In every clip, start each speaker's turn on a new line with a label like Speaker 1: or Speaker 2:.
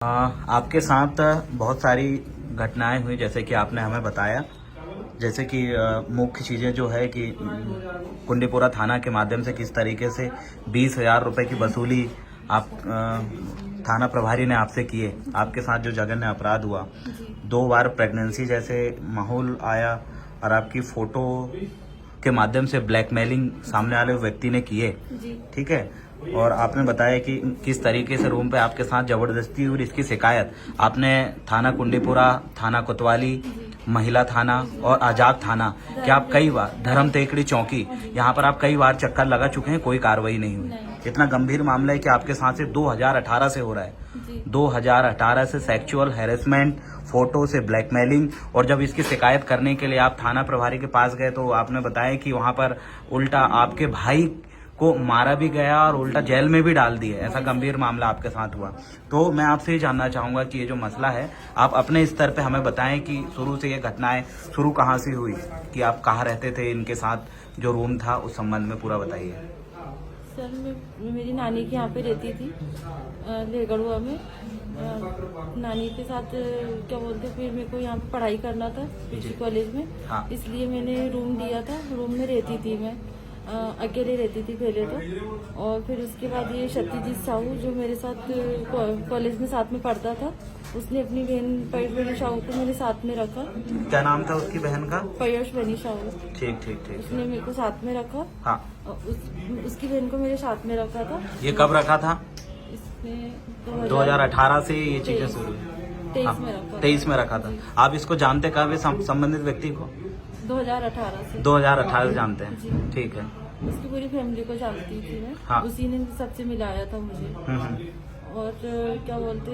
Speaker 1: आपके साथ बहुत सारी घटनाएं हुई जैसे कि आपने हमें बताया। जैसे कि मुख्य चीज़ें जो है कि कुंडीपुरा थाना के माध्यम से किस तरीके से 20,000 रुपये की वसूली आप थाना प्रभारी ने आपसे किए। आपके साथ जो जघन्य अपराध हुआ, 2 बार प्रेगनेंसी जैसे माहौल आया और आपकी फ़ोटो के माध्यम से ब्लैकमेलिंग सामने वाले व्यक्ति ने किए, ठीक है। और आपने बताया कि किस तरीके से रूम पे आपके साथ जबरदस्ती हुई। इसकी शिकायत आपने थाना कुंडीपुरा, थाना कोतवाली, महिला थाना और आजाद थाना कि आप कई बार धर्म तेकड़ी चौकी यहाँ पर आप कई बार चक्कर लगा चुके हैं, कोई कार्रवाई नहीं हुई। इतना गंभीर मामला है कि आपके साथ से 2018 से हो रहा है। 2018 से सेक्सुअल हैरेसमेंट, फोटो से ब्लैकमेलिंग। और जब इसकी शिकायत करने के लिए आप थाना प्रभारी के पास गए तो आपने बताया कि वहां पर उल्टा आपके भाई को मारा भी गया और उल्टा जेल में भी डाल दिए। ऐसा गंभीर मामला आपके साथ हुआ। तो मैं आपसे ये जानना चाहूंगा कि ये जो मसला है आप अपने स्तर पे हमें बताएं कि शुरू से ये घटनाएं शुरू कहाँ से हुई, कि आप कहाँ रहते थे, इनके साथ जो रूम था उस संबंध में पूरा बताइए।
Speaker 2: सर मैं मेरी नानी के यहाँ पे रहती थी लेगड़ुआ में। नानी के साथ क्या बोलते, फिर मेरे को यहाँ पे पढ़ाई करना था पीजी कॉलेज में।
Speaker 1: हाँ।
Speaker 2: इसलिए मैंने रूम लिया था। रूम में रहती थी मैं, अकेले रहती थी पहले तो। और फिर उसके बाद ये सत्यजीत साहू जो मेरे साथ कॉलेज में साथ में पढ़ता था, उसने अपनी बहन पयश साहू को मेरे साथ में रखा।
Speaker 1: क्या नाम था उसकी बहन का?
Speaker 2: पयश साहू।
Speaker 1: ठीक ठीक ठीक।
Speaker 2: उसने मेरे को साथ में रखा।
Speaker 1: हाँ।
Speaker 2: उसकी बहन को मेरे साथ में रखा था।
Speaker 1: ये कब रखा था?
Speaker 2: इसने
Speaker 1: 2018 से ये चीजें शुरू हुई।
Speaker 2: 23 में रखा।
Speaker 1: 23 में रखा था। आप इसको जानते कब संबंधित व्यक्ति को?
Speaker 2: 2018 से।
Speaker 1: 2018 जानते हैं, ठीक है।
Speaker 2: उसकी पूरी फैमिली को जानती थी मैं।
Speaker 1: हाँ।
Speaker 2: उसी ने सबसे मिलाया था मुझे। और क्या बोलते,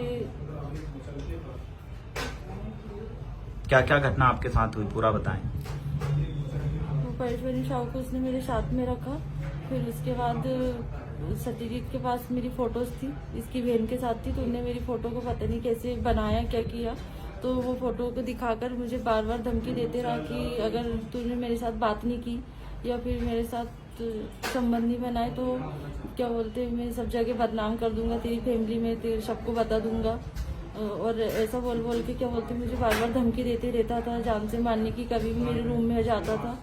Speaker 1: क्या क्या घटना आपके साथ हुई पूरा बताएं।
Speaker 2: वो परेश्वरी शाह को उसने मेरे साथ में रखा। फिर उसके बाद सत्यजीत के पास मेरी फोटोज थी, इसकी बहन के साथ थी। तो उन्होंने मेरी फोटो को पता नहीं कैसे बनाया, क्या किया। तो वो फोटो को दिखाकर मुझे बार बार धमकी देते रहा कि अगर तूने मेरे साथ बात नहीं की या फिर मेरे साथ संबंध नहीं बनाए तो क्या बोलते, मैं सब जगह बदनाम कर दूंगा, तेरी फैमिली में तेरे सबको बता दूंगा। और ऐसा बोल बोल के क्या बोलते मुझे बार बार धमकी देते रहता था, जान से मारने की। कभी भी मेरे रूम में आ जाता था।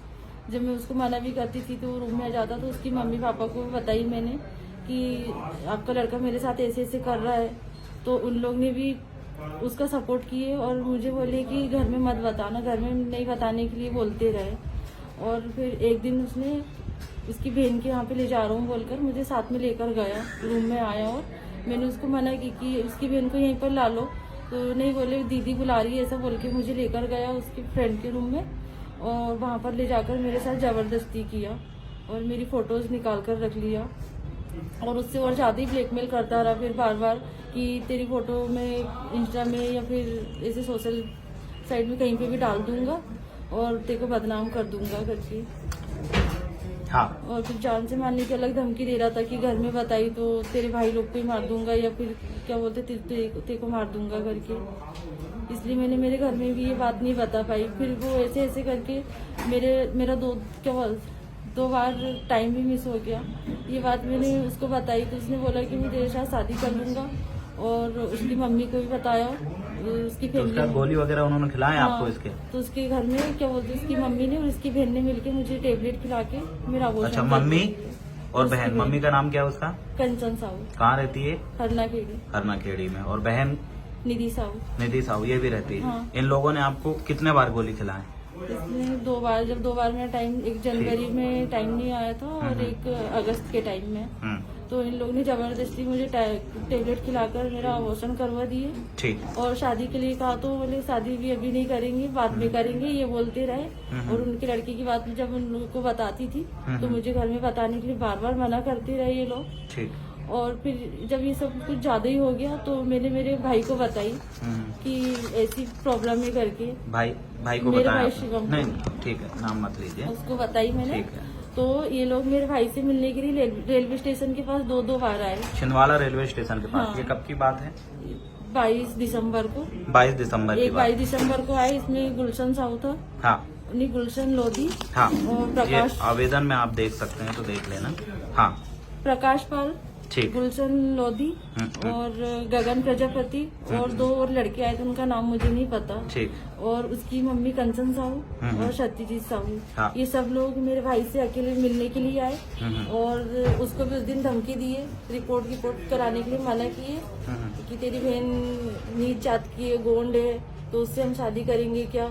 Speaker 2: जब मैं उसको मना भी करती थी तो वो रूम में आ जाता। तो उसकी मम्मी पापा को बताई मैंने कि आपका लड़का मेरे साथ ऐसे ऐसे कर रहा है। तो उन लोग ने भी उसका सपोर्ट किए और मुझे बोले कि घर में मत बताना, घर में नहीं बताने के लिए बोलते रहे। और फिर एक दिन उसने उसकी बहन के यहाँ पे ले जा रहा हूँ बोलकर मुझे साथ में लेकर गया, रूम में आया। और मैंने उसको मना की कि उसकी बहन को यहीं पर ला लो। तो नहीं, बोले दीदी बुला रही है, ऐसा बोल के मुझे लेकर गया उसके फ्रेंड के रूम में। और वहाँ पर ले जाकर मेरे साथ जबरदस्ती किया और मेरी फोटोज निकाल कर रख लिया। और उससे और ज़्यादा ही ब्लैकमेल करता रहा फिर बार बार कि तेरी फोटो में इंस्टा में या फिर ऐसे सोशल साइट में कहीं पे भी डाल दूंगा और तेरे को बदनाम कर दूंगा करके।
Speaker 1: हाँ।
Speaker 2: और फिर जान से मारने की अलग धमकी दे रहा था कि घर में बताई तो तेरे भाई लोग को ही मार दूंगा या फिर क्या बोलते तेरे को मार दूंगा करके। इसलिए मैंने मेरे घर में भी ये बात नहीं बता पाई। फिर वो ऐसे ऐसे करके मेरा दो बार टाइम भी मिस हो गया। ये बात मैंने उसको बताई तो उसने बोला कि मैं तेरे साथ शादी कर लूंगा। और उसकी मम्मी को भी बताया, उसकी फैमिली
Speaker 1: तो गोली वगैरह उन्होंने खिलाए आपको इसके?
Speaker 2: तो उसके घर में क्या बोलते उसकी मम्मी ने और उसकी बहन ने मिलके मुझे टेबलेट खिला के मेरा अबॉर्शन।
Speaker 1: अच्छा, मम्मी और बहन। मम्मी का नाम क्या है उसका?
Speaker 2: कंचन साहू।
Speaker 1: कहाँ रहती है?
Speaker 2: हरनाखेड़ी।
Speaker 1: हरनाखेड़ी में। और बहन?
Speaker 2: निधि साहू।
Speaker 1: निधि साहू, ये भी रहती है।
Speaker 2: हाँ।
Speaker 1: इन लोगों ने आपको कितने बार गोली खिलाए?
Speaker 2: इसने 2 बार, जब 2 बार मेरा टाइम, 1 जनवरी में टाइम नहीं आया था और 1 अगस्त के टाइम में। तो इन लोगों ने जबरदस्ती मुझे टेबलेट खिलाकर मेरा अबॉर्शन करवा दिए।
Speaker 1: ठीक।
Speaker 2: और शादी के लिए कहा तो बोले शादी भी अभी नहीं करेंगे, बाद में करेंगे, ये बोलते रहे। और उनकी लड़की की बात जब उन लोगों को बताती थी तो मुझे घर में बताने के लिए बार बार मना करते रहे ये लोग।
Speaker 1: ठीक।
Speaker 2: और फिर जब ये सब कुछ ज्यादा ही हो गया तो मैंने मेरे भाई को बताई कि ऐसी प्रॉब्लम है करके।
Speaker 1: भाई को
Speaker 2: मेरे
Speaker 1: बताया?
Speaker 2: भाई शिवम।
Speaker 1: नहीं, ठीक है, नाम मत लीजिए।
Speaker 2: उसको बताई मैंने।
Speaker 1: ठीक है।
Speaker 2: तो ये लोग मेरे भाई से मिलने के लिए रेलवे स्टेशन के पास 2 बार आए।
Speaker 1: छिंदवाड़ा रेलवे स्टेशन के पास।
Speaker 2: हाँ।
Speaker 1: ये कब की बात है?
Speaker 2: 22 दिसंबर को।
Speaker 1: 22 दिसंबर की
Speaker 2: एक
Speaker 1: बात।
Speaker 2: 22 दिसंबर को आए। इसमें गुलशन साहू था।
Speaker 1: हाँ।
Speaker 2: नहीं, गुलशन लोधी।
Speaker 1: हाँ।
Speaker 2: और
Speaker 1: ये
Speaker 2: प्रकाश,
Speaker 1: आवेदन में आप देख सकते हैं तो देख लेना। हाँ।
Speaker 2: प्रकाश पाल।
Speaker 1: ठीक।
Speaker 2: गुलशन लोधी और गगन प्रजापति और 2 और लड़के आए थे, उनका नाम मुझे नहीं पता।
Speaker 1: ठीक।
Speaker 2: और उसकी मम्मी कंचन साहू और सत्यजीत साहू,
Speaker 1: हाँ।
Speaker 2: ये सब लोग मेरे भाई से अकेले मिलने के लिए आए और उसको भी उस दिन धमकी दिए, रिपोर्ट कराने के लिए मना किए कि तेरी बहन नीच जात की है, गोंड है, तो उससे हम शादी करेंगे क्या।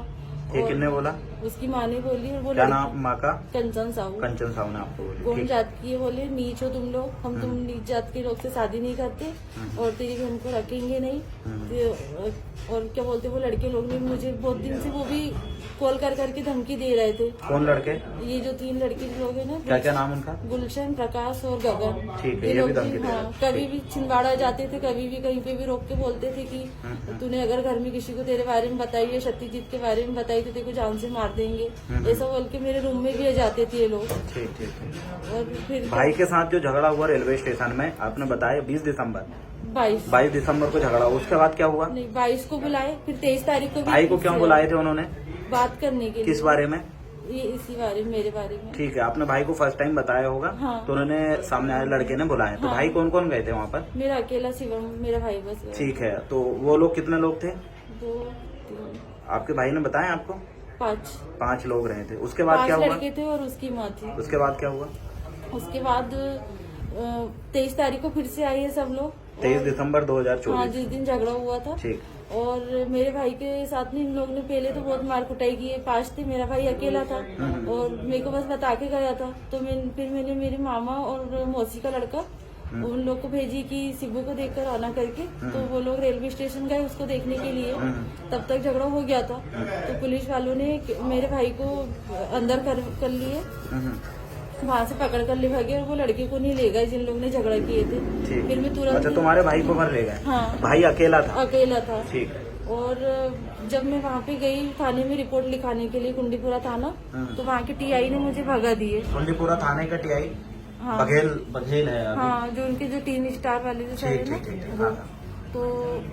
Speaker 1: ये
Speaker 2: और
Speaker 1: किसने बोला?
Speaker 2: उसकी माँ ने बोली। और वो
Speaker 1: क्या नाम माँ का?
Speaker 2: कंचन साहू।
Speaker 1: कंचन साहू ने आपको बोली?
Speaker 2: कौन
Speaker 1: ठीक।
Speaker 2: जात की है? बोले नीच हो तुम लोग, हम तुम नीच जात के लोग से शादी नहीं करते और तेरी बहन को रखेंगे नहीं। और क्या बोलते, वो लड़के लोग ने मुझे बहुत दिन से वो भी कॉल कर करके धमकी दे रहे थे।
Speaker 1: कौन लड़के?
Speaker 2: ये जो 3 लड़के लोग हैं ना,
Speaker 1: क्या क्या नाम उनका?
Speaker 2: गुलशन, प्रकाश और गगन।
Speaker 1: ठीक है,
Speaker 2: ये
Speaker 1: ये
Speaker 2: लोग
Speaker 1: भी धमकी दे रहे
Speaker 2: हाँ,
Speaker 1: थे।
Speaker 2: कभी भी छिंदवाड़ा जाते थे, कभी भी कहीं पे भी रोक के बोलते थे कि तूने अगर घर में किसी को तेरे बारे में बताई है, सत्यजीत के बारे में बताई, तो तेरे को जान से मार देंगे, ऐसा बोल के मेरे रूम में भी आ जाते थे ये लोग।
Speaker 1: ठीक ठीक।
Speaker 2: और फिर
Speaker 1: भाई के साथ जो झगड़ा हुआ रेलवे स्टेशन में, आपने बताया 20 दिसंबर 22 दिसंबर को झगड़ा हुआ, उसके बाद क्या हुआ?
Speaker 2: नहीं, 22 को बुलाए, फिर 23 तारीख को भी
Speaker 1: भाई को क्यों बुलाए थे उन्होंने?
Speaker 2: बात करने के लिए।
Speaker 1: किस बारे में?
Speaker 2: ये इसी बारे में, मेरे बारे में।
Speaker 1: ठीक है, आपने भाई को फर्स्ट टाइम बताया होगा।
Speaker 2: हाँ।
Speaker 1: तो उन्होंने सामने आए लड़के ने बुलाया। तो
Speaker 2: हाँ।
Speaker 1: भाई कौन कौन गए थे वहाँ पर?
Speaker 2: मेरा अकेला शिवम, मेरा भाई बस गया।
Speaker 1: ठीक है, तो वो लोग कितने लोग थे?
Speaker 2: 2 3
Speaker 1: आपके भाई ने बताया आपको? 5 लोग रहे थे। उसके बाद
Speaker 2: 5
Speaker 1: क्या हुआ?
Speaker 2: लड़के थे और उसकी माँ थी।
Speaker 1: उसके बाद क्या हुआ?
Speaker 2: उसके बाद 23 तारीख को फिर से आई है सब लोग।
Speaker 1: 23 दिसंबर
Speaker 2: हाँ,
Speaker 1: 2024।
Speaker 2: जिस दिन झगड़ा हुआ था।
Speaker 1: ठीक।
Speaker 2: और मेरे भाई के साथ में इन लोग ने पहले तो बहुत मार कुटाई की है। 5 थे, मेरा भाई अकेला था और मेरे को बस बता के गया था। तो फिर मैंने मेरे मामा और मौसी का लड़का उन लोग को भेजी कि शिबू को देखकर आना करके। तो वो लोग रेलवे स्टेशन गए उसको देखने के लिए। तब तक झगड़ा हो गया था। तो पुलिस वालों ने मेरे भाई को अंदर कर लिए, वहाँ से पकड़ कर ले भागे और वो लड़के को नहीं ले गए जिन लोग ने झगड़ा किए थे।
Speaker 1: ठीक।
Speaker 2: फिर मैं तुरंत
Speaker 1: अच्छा, तुम्हारे भाई को घर ले गए?
Speaker 2: हाँ।
Speaker 1: भाई अकेला था?
Speaker 2: अकेला था।
Speaker 1: ठीक।
Speaker 2: और जब मैं वहाँ पे गई थाने में रिपोर्ट लिखाने के लिए, कुंडीपुरा थाना, तो वहाँ के टीआई ने मुझे भगा दिए।
Speaker 1: कुंडीपुरा थाने का टीआई?
Speaker 2: हाँ।
Speaker 1: बघेल है अभी।
Speaker 2: हाँ, जो उनके जो 3 स्टार वाले जो सर है ना,
Speaker 1: ठीक,
Speaker 2: वो।
Speaker 1: हाँ।
Speaker 2: तो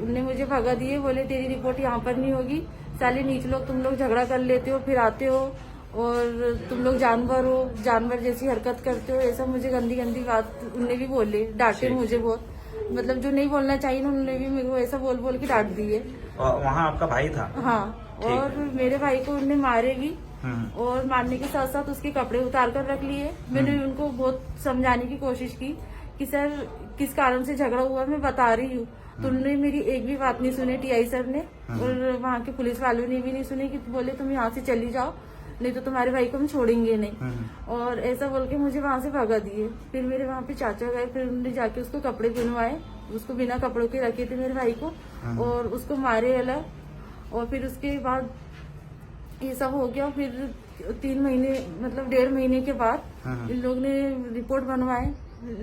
Speaker 2: उनने मुझे भगा दिए, बोले तेरी रिपोर्ट यहाँ पर नहीं होगी, साले नीच लोग तुम लोग झगड़ा कर लेते हो फिर आते हो और तुम लोग जानवर हो, जानवर जैसी हरकत करते हो, ऐसा मुझे गंदी गंदी बात उनने भी बोले, डांटे मुझे बहुत। मतलब जो नहीं बोलना चाहिए उन्होंने भी मेरे को ऐसा बोल बोल के डांट दिए।
Speaker 1: वहाँ आपका भाई था?
Speaker 2: हाँ। और मेरे भाई को उनने मारे भी और मारने के साथ साथ उसके कपड़े उतार कर रख लिए। मैंने उनको बहुत समझाने की कोशिश की कि सर किस कारण से झगड़ा हुआ मैं बता रही हूँ। तो उन्होंने मेरी एक भी बात नहीं सुनी, टीआई सर ने और वहाँ के पुलिस वालों ने भी नहीं सुनी कि बोले तुम यहाँ से चली जाओ नहीं तो तुम्हारे भाई को हम छोड़ेंगे नहीं। और ऐसा बोल के मुझे वहाँ से भगा दिए। फिर मेरे वहाँ पे चाचा गए, फिर उन्होंने जाके उसको कपड़े पहनवाए, उसको बिना कपड़ों के रखे थे मेरे भाई को और उसको मारे अलग। और फिर उसके बाद ये सब हो गया। फिर 3 महीने मतलब 1.5 महीने के बाद इन लोग ने रिपोर्ट बनवाए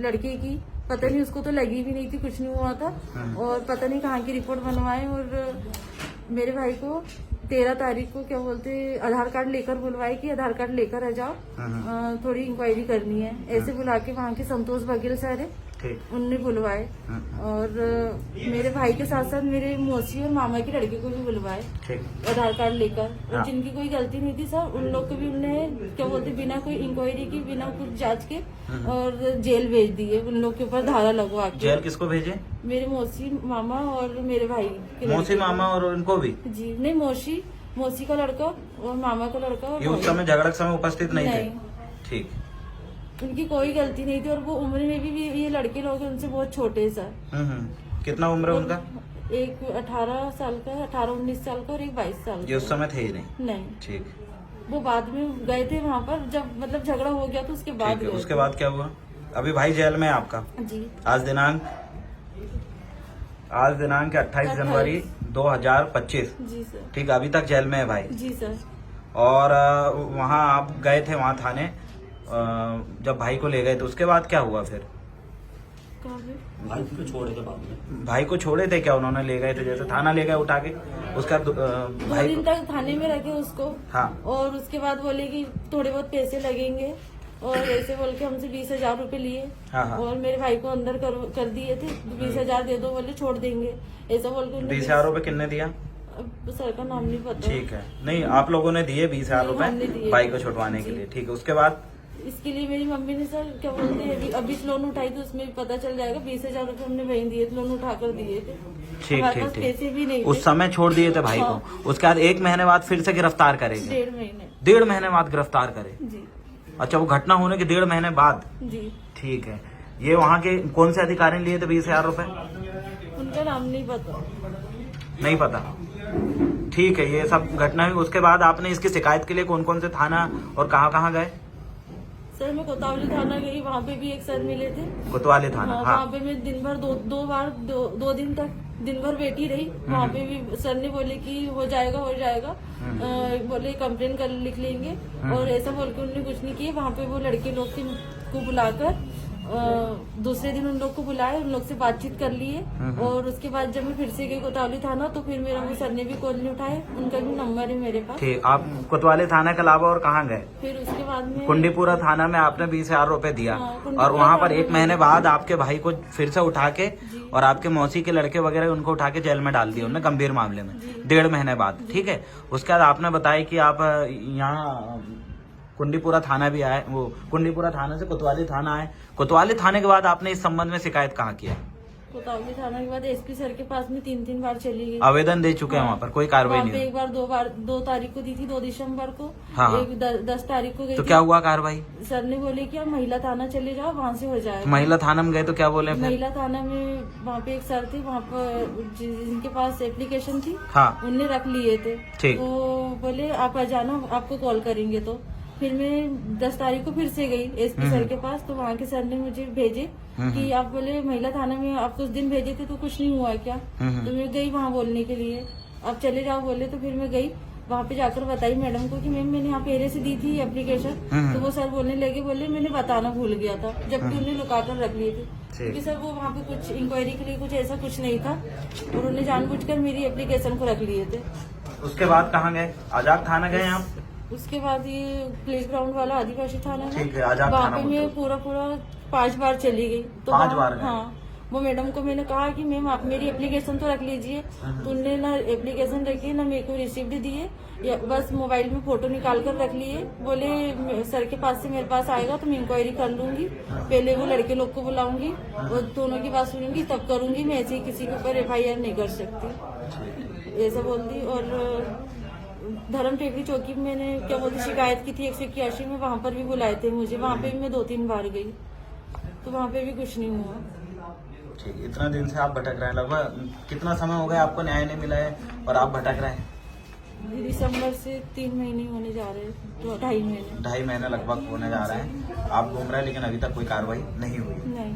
Speaker 2: लड़के की, पता नहीं उसको तो लगी भी नहीं थी, कुछ नहीं हुआ था और पता नहीं कहाँ की रिपोर्ट बनवाए। और मेरे भाई को 13 तारीख को क्या बोलते आधार कार्ड लेकर बुलवाए कि आधार कार्ड लेकर आ जाओ, थोड़ी इंक्वायरी करनी है। ऐसे बुला के वहाँ के संतोष बघेल सर है उनने बुलवाए। और मेरे भाई के साथ साथ मेरे मौसी और मामा के लड़के को भी बुलवाए आधार कार्ड लेकर। और जिनकी कोई गलती नहीं थी सर उन लोग को भी उनने क्या बोलते बिना कोई इंक्वायरी की, बिना कुछ जांच के और जेल भेज दिए। उन लोग के ऊपर धारा लगवा के।
Speaker 1: जेल किसको भेजे? मेरे
Speaker 2: मौसी, मामा और मेरे भाई के
Speaker 1: मौसी, मामा और उनको भी?
Speaker 2: जी नहीं, मौसी का लड़का और मामा का लड़का। और
Speaker 1: ये उस समय झगड़ा के समय उपस्थित नहीं थे? ठीक।
Speaker 2: उनकी कोई गलती नहीं थी और वो उम्र में भी ये लड़के लोग उनसे बहुत छोटे हैं सर।
Speaker 1: कितना उम्र है उनका?
Speaker 2: एक 18 साल का, 18-19 साल का और एक 22 साल का।
Speaker 1: ये उस समय थे ही नहीं?
Speaker 2: ठीक। वो बाद में गए थे वहाँ पर जब मतलब झगड़ा हो गया तो उसके बाद गए।
Speaker 1: उसके बाद क्या हुआ? अभी भाई जेल में है आपका?
Speaker 2: जी।
Speaker 1: आज दिनांक 28 जनवरी 2025।
Speaker 2: जी सर।
Speaker 1: ठीक, अभी तक जेल में है भाई?
Speaker 2: जी सर।
Speaker 1: और वहाँ आप गए थे वहाँ थाने, जब भाई को ले गए तो उसके बाद क्या हुआ फिर?
Speaker 3: भाई को छोड़े थे बाद में?
Speaker 1: भाई को छोड़े थे क्या? उन्होंने ले गए थे जैसे थाना ले गए उठा के उसका
Speaker 2: 2
Speaker 1: भाई
Speaker 2: दिन तक थाने में रखे उसको।
Speaker 1: हाँ।
Speaker 2: और उसके बाद बोले कि थोड़े बहुत पैसे लगेंगे और ऐसे बोल के हमसे 20,000 रूपए लिए।
Speaker 1: हाँ।
Speaker 2: और मेरे भाई को अंदर कर दिए थे, 20,000 दे दो बोले छोड़ देंगे, ऐसा बोल के
Speaker 1: 20,000 रूपए कितने दिया?
Speaker 2: अब सर का नाम नहीं पता।
Speaker 1: ठीक है, नहीं आप लोगों ने दिए 20,000
Speaker 2: हमने
Speaker 1: रूपए
Speaker 2: दिए।
Speaker 1: भाई को छुड़वाने के लिए। ठीक है, उसके बाद
Speaker 2: इसके लिए मेरी मम्मी ने सर क्या बोलते हैं अभी लोन उठाई तो उसमें पता चल जाएगा। 20,000 रुपये हमने वहीं दिए थे, लोन उठाकर दिए थे।
Speaker 1: ठीक
Speaker 2: हमारे
Speaker 1: ठीक
Speaker 2: पास
Speaker 1: ठीक।
Speaker 2: पैसे भी नहीं
Speaker 1: उस
Speaker 2: थे।
Speaker 1: समय छोड़ दिए थे भाई
Speaker 2: हाँ।
Speaker 1: को, उसके बाद 1 महीने बाद फिर से गिरफ्तार करेंगे।
Speaker 2: 1.5 महीने।
Speaker 1: 1.5 महीने बाद गिरफ्तार करे।
Speaker 2: जी
Speaker 1: अच्छा, वो घटना होने के 1.5 महीने बाद।
Speaker 2: जी।
Speaker 1: ठीक है। ये वहाँ के कौन से अधिकारी ने लिए थे 20,000 रुपए?
Speaker 2: उनका नाम नहीं पता।
Speaker 1: नहीं पता। ठीक है, ये सब घटना हुई। उसके बाद आपने इसकी शिकायत के लिए कौन कौन से थाना और कहाँ कहाँ गए?
Speaker 2: सर मैं कोतवाली थाना गई, वहाँ पे भी एक सर मिले थे।
Speaker 1: कोतवाली थाना।
Speaker 2: हाँ,
Speaker 1: हाँ।
Speaker 2: वहाँ पे मैं दिन भर दो दिन तक दिन भर बैठी रही। वहाँ पे भी सर ने बोले कि हो जाएगा बोले कंप्लेन कर लिख लेंगे और ऐसा बोल के उन्होंने कुछ नहीं किया। वहाँ पे वो लड़के लोग को बुलाकर दूसरे दिन उन लोग को बुलाए, उन लोग से बातचीत कर लिए और उसके बाद जब मैं फिर से गई कोतवाली थाना तो फिर मेरा वो सर ने भी कॉल नहीं उठाए। उनका भी नंबर है मेरे पास।
Speaker 1: ठीक। आप कोतवाली थाना के अलावा और कहाँ गए?
Speaker 2: फिर उसके बाद में
Speaker 1: कुंडीपुरा थाना में आपने 20,000 रुपए दिया।
Speaker 2: हाँ, कुंडीपुरा
Speaker 1: और वहाँ पर
Speaker 2: थाना
Speaker 1: 1
Speaker 2: में
Speaker 1: महीने बाद आपके भाई को फिर से उठा के
Speaker 2: जी।
Speaker 1: और आपके मौसी के लड़के वगैरह उनको उठा के जेल में डाल दिया उन्होंने गंभीर मामले में।
Speaker 2: जी।
Speaker 1: 1.5 महीने बाद। ठीक है। उसके बाद आपने बताया कि आप यहाँ कुंडीपुरा थाना भी आए, वो कुंडीपुरा थाना से कोतवाली थाना आए। कोतवाली थाने के बाद आपने इस संबंध में शिकायत कहाँ किया?
Speaker 2: कोतवाली थाना के बाद एसपी सर के पास में 3 बार चली गई।
Speaker 1: आवेदन दे चुके हैं वहाँ पर, कोई कार्रवाई
Speaker 2: वहाँ पे
Speaker 1: नहीं
Speaker 2: एक बार 2 तारीख को दी थी, 2 दिसंबर को।
Speaker 1: हाँ, हाँ।
Speaker 2: एक 10 तारीख को गई
Speaker 1: तो
Speaker 2: थी।
Speaker 1: क्या हुआ कार्रवाई?
Speaker 2: सर ने बोले कि आप महिला थाना चले जाओ, वहाँ से हो जाएगा।
Speaker 1: महिला थाना में गए तो क्या बोले फिर?
Speaker 2: महिला थाना में वहाँ पे एक सर थे, वहाँ पर जिनके पास एप्लीकेशन थी,
Speaker 1: हाँ।
Speaker 2: उनने रख लिए थे।
Speaker 1: ठीक।
Speaker 2: तो बोले आप आ जाना, आपको कॉल करेंगे। तो फिर मैं 10 तारीख को फिर से गई एसपी सर के पास, तो वहाँ के सर ने मुझे भेजे कि आप बोले महिला थाना में आपको उस दिन भेजे थे तो कुछ नहीं हुआ क्या? तो मैं गई वहाँ बोलने के लिए, आप चले जाओ बोले। तो फिर मैं गई वहाँ पे जाकर बताई मैडम को कि मैम मैंने यहाँ पहले से दी थी एप्लीकेशन। तो वो सर बोलने लगे, बोले मैंने बताना भूल गया था, जबकि उन्हें लुका कर रख लिए थे। क्योंकि सर वो वहाँ पे कुछ इंक्वायरी के लिए कुछ ऐसा कुछ नहीं था, उन्होंने जानबूझकर मेरी एप्लीकेशन को रख लिए थे।
Speaker 1: उसके बाद कहाँ गए? आजाद थाना गए आप?
Speaker 2: उसके बाद ये प्ले ग्राउंड वाला आदिवासी थाना है,
Speaker 1: ठीक है, आजाद
Speaker 2: वहाँ
Speaker 1: थाना
Speaker 2: पे
Speaker 1: बोलते
Speaker 2: मैं पूरा 5 बार चली गई। तो
Speaker 1: 5 बार गए?
Speaker 2: हाँ, वो मैडम को मैंने कहा कि मैम आप मेरी एप्लीकेशन तो रख लीजिए। तो उनने ना एप्लीकेशन रखी ना मेरे को रिसिप्ट दिए, या बस मोबाइल में फोटो निकाल कर रख लिए। बोले सर के पास से मेरे पास आएगा तो मैं इंक्वायरी कर लूंगी, पहले वो लड़के लोग को बुलाऊंगी और दोनों की बात सुनूंगी तब करूंगी, मैं ऐसे ही किसी के ऊपर FIR नहीं कर सकती, ऐसा बोल दी। और धर्म टेकरी चौकी में मैंने क्या बोलती शिकायत की थी 181 में, वहाँ पर भी बुलाए थे मुझे, वहाँ पे भी मैं 2-3 बार गई तो वहाँ पे भी कुछ नहीं हुआ।
Speaker 1: ठीक। इतना दिन से आप भटक रहे हैं, लगभग कितना समय हो गया आपको न्याय नहीं मिला है और आप भटक रहे हैं?
Speaker 2: दिसंबर से 3 महीने होने जा रहे हैं, तो 2.5 महीने।
Speaker 1: 2.5 महीने लगभग होने जा रहे हैं आप घूम रहे हैं, लेकिन अभी तक कोई कार्रवाई नहीं हुई।
Speaker 2: नहीं।